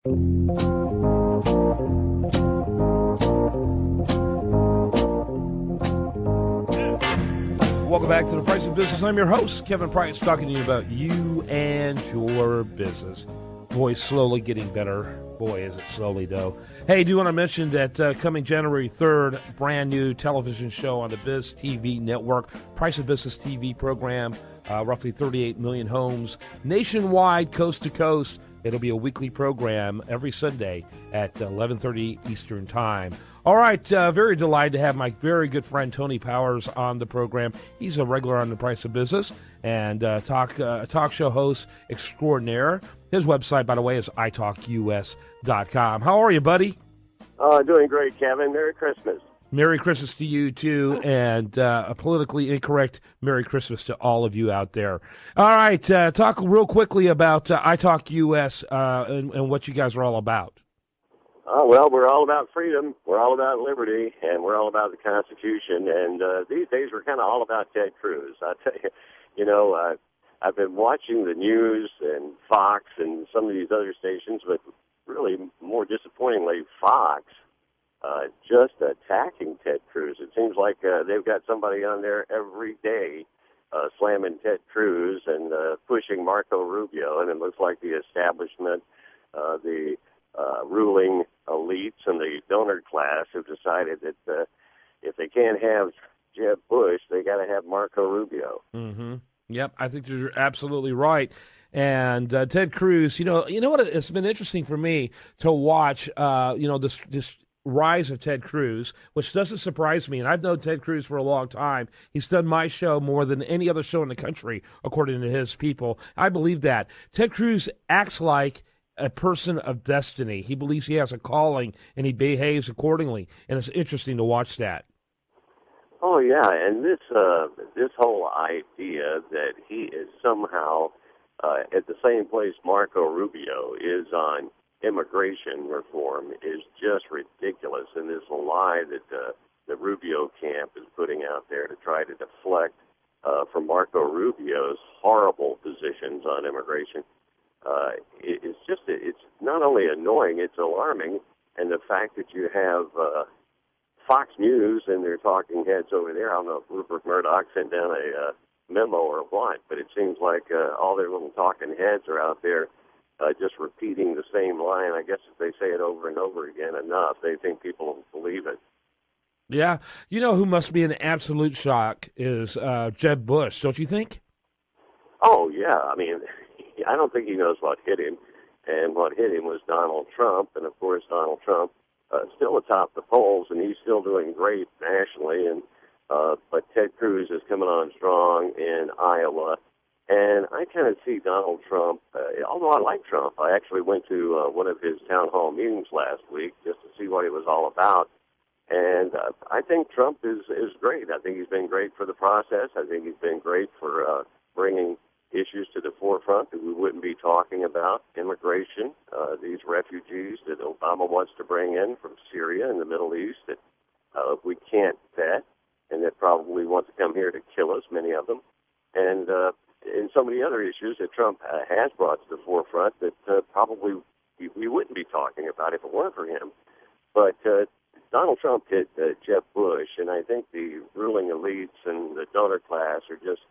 Welcome back to The Price of Business. I'm your host, Kevin Price, talking to you about you and your business. Boy, slowly getting better. Boy, is it slowly, though. Hey, I do want to mention that coming January 3rd, brand new television show on the Biz TV network, Price of Business TV program, roughly 38 million homes, nationwide, coast to coast. It'll be a weekly program every Sunday at 11:30 Eastern Time. All right, very delighted to have my very good friend Tony Powers on the program. He's a regular on The Price of Business and talk show host extraordinaire. His website, by the way, is italkus.com. How are you, buddy? Doing great, Kevin. Merry Christmas. Merry Christmas to you, too, and a politically incorrect Merry Christmas to all of you out there. All right, talk real quickly about iTalk US and what you guys are all about. Well, we're all about freedom, we're all about liberty, and we're all about the Constitution. And these days we're kind of all about Ted Cruz. I tell you, I've been watching the news and Fox and some of these other stations, but really more disappointingly, Fox just attacking Ted Cruz. It seems like they've got somebody on there every day slamming Ted Cruz and pushing Marco Rubio, and it looks like the establishment, the ruling elites and the donor class have decided that if they can't have Jeb Bush, they got to have Marco Rubio. Mm-hmm. Yep, I think you're absolutely right. And Ted Cruz, you know what? It's been interesting for me to watch, this rise of Ted Cruz, which doesn't surprise me. And I've known Ted Cruz for a long time. He's done my show more than any other show in the country, according to his people. I believe that. Ted Cruz acts like a person of destiny. He believes he has a calling, and he behaves accordingly. And it's interesting to watch that. Oh, yeah, and this whole idea that he is somehow at the same place Marco Rubio is on immigration reform is just ridiculous, and this lie that the Rubio camp is putting out there to try to deflect from Marco Rubio's horrible positions on immigration. It's not only annoying, it's alarming, and the fact that you have Fox News and their talking heads over there, I don't know if Rupert Murdoch sent down a memo or what, but it seems like all their little talking heads are out there just repeating the same line. I guess if they say it over and over again enough, they think people will believe it. Yeah. You know who must be an absolute shock is Jeb Bush, don't you think? Oh, yeah. I mean, I don't think he knows what hit him. And what hit him was Donald Trump. And, of course, Donald Trump still atop the polls, and he's still doing great nationally. And but Ted Cruz is coming on strong in Iowa. And I kind of see Donald Trump, although I like Trump, I actually went to one of his town hall meetings last week just to see what it was all about. And I think Trump is great. I think he's been great for the process. I think he's been great for bringing issues to the forefront that we wouldn't be talking about, immigration, these refugees that Obama wants to bring in from Syria and the Middle East that we can't vet and that probably want to come here to kill us, many of them. And so many other issues that Trump has brought to the forefront that probably we wouldn't be talking about if it weren't for him. But Donald Trump hit Jeb Bush, and I think the ruling elites and the donor class are just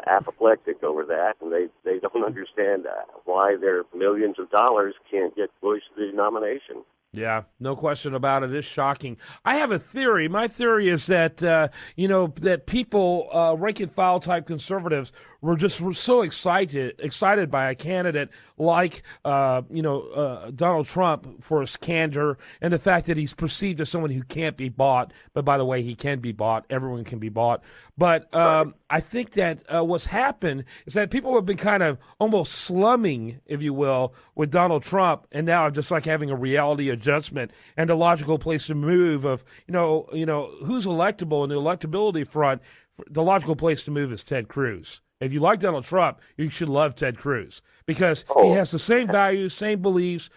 apoplectic over that, and they don't understand why their millions of dollars can't get Bush the nomination. Yeah, no question about it. It's shocking. I have a theory. My theory is that, that people, rank and file type conservatives were so excited by a candidate like, Donald Trump for his candor and the fact that he's perceived as someone who can't be bought. But by the way, he can be bought. Everyone can be bought. But I think that what's happened is that people have been kind of almost slumming, if you will, with Donald Trump, and now just like having a reality adjustment and a logical place to move of, who's electable in the electability front. The logical place to move is Ted Cruz. If you like Donald Trump, you should love Ted Cruz because he has the same values, same beliefs,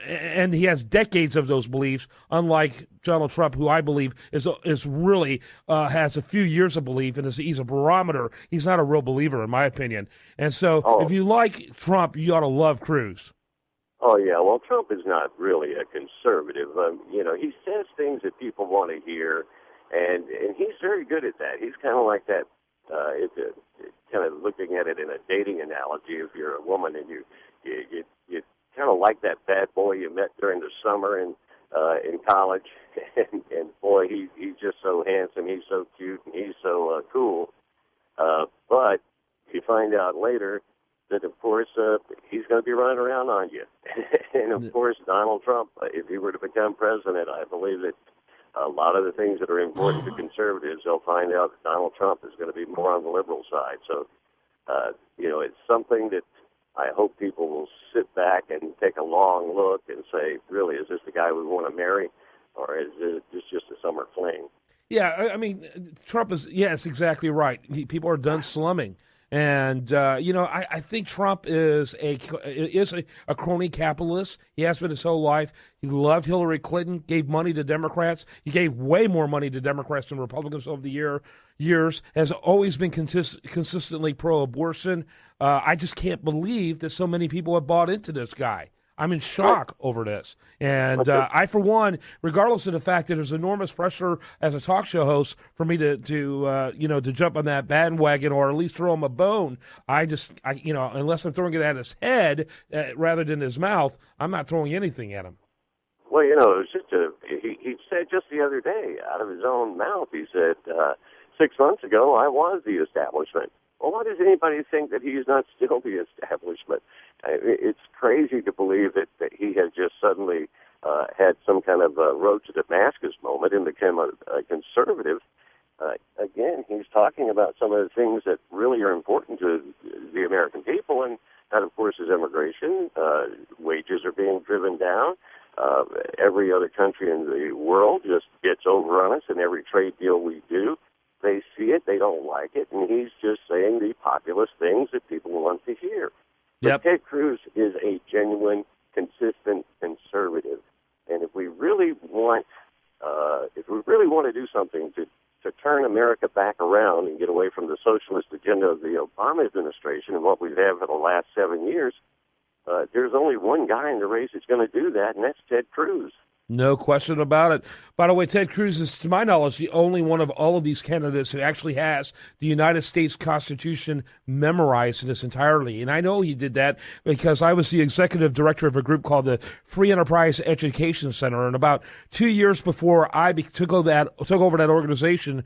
and he has decades of those beliefs, unlike Donald Trump, who I believe is really has a few years of belief, and he's a barometer. He's not a real believer, in my opinion. And so if you like Trump, you ought to love Cruz. Oh, yeah. Well, Trump is not really a conservative. He says things that people want to hear, and he's very good at that. He's kind of like that. Kind of looking at it in a dating analogy, if you're a woman and you kind of like that bad boy you met during the summer in college, and boy, he's just so handsome, he's so cute, and he's so cool. But you find out later that, of course, he's going to be running around on you. And, of course, Donald Trump, if he were to become president, I believe that a lot of the things that are important to conservatives, they'll find out that Donald Trump is going to be more on the liberal side. So, it's something that I hope people will sit back and take a long look and say, really, is this the guy we want to marry, or is this just a summer fling? Yeah, I mean, Trump is, yes, exactly right. People are done slumming. And, I think Trump is a crony capitalist. He has been his whole life. He loved Hillary Clinton, gave money to Democrats. He gave way more money to Democrats than Republicans over the years, has always been consistently pro-abortion. I just can't believe that so many people have bought into this guy. I'm in shock over this. And I, for one, regardless of the fact that there's enormous pressure as a talk show host for me to jump on that bandwagon or at least throw him a bone, unless I'm throwing it at his head rather than his mouth, I'm not throwing anything at him. Well, it was just he said just the other day out of his own mouth, he said, 6 months ago, I was the establishment. Well, why does anybody think that he's not still the establishment? It's crazy to believe that he has just suddenly had some kind of road to Damascus moment and become a conservative. Again, he's talking about some of the things that really are important to the American people, and that, of course, is immigration. Wages are being driven down. Every other country in the world just gets over on us in every trade deal we do. They see it, they don't like it, and he's just saying the populist things that people want to hear. But Ted Cruz is a genuine, consistent conservative, and if we really want to do something to turn America back around and get away from the socialist agenda of the Obama administration and what we've had for the last 7 years, there's only one guy in the race that's going to do that, and that's Ted Cruz. No question about it. By the way, Ted Cruz is, to my knowledge, the only one of all of these candidates who actually has the United States Constitution memorized in its entirety. And I know he did that because I was the executive director of a group called the Free Enterprise Education Center. And about 2 years before I took over that organization,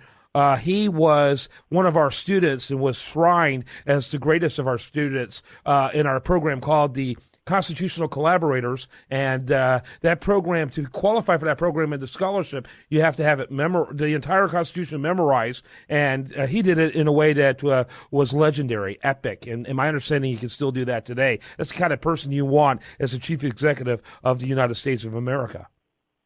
he was one of our students and was shrined as the greatest of our students in our program called the Constitutional Collaborators, and that program, to qualify for that program and the scholarship, you have to have it the entire Constitution memorized, and he did it in a way that was legendary, epic, and in my understanding, he can still do that today. That's the kind of person you want as the chief executive of the United States of America.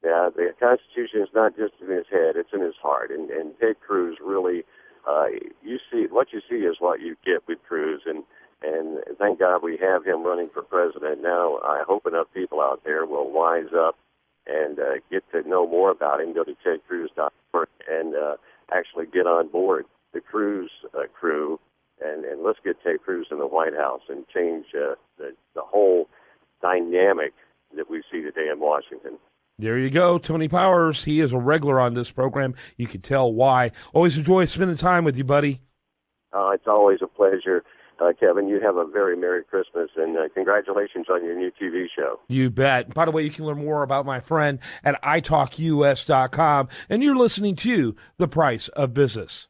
Yeah, the Constitution is not just in his head, it's in his heart, and Ted Cruz really, what you see is what you get with Cruz, and thank God we have him running for president. Now, I hope enough people out there will wise up and get to know more about him. Go to tedcruz.org and actually get on board the Cruz crew, and let's get Ted Cruz in the White House and change the whole dynamic that we see today in Washington. There you go, Tony Powers. He is a regular on this program. You can tell why. Always enjoy spending time with you, buddy. It's always a pleasure. Kevin, you have a very Merry Christmas, and congratulations on your new TV show. You bet. By the way, you can learn more about my friend at italkus.com, and you're listening to The Price of Business.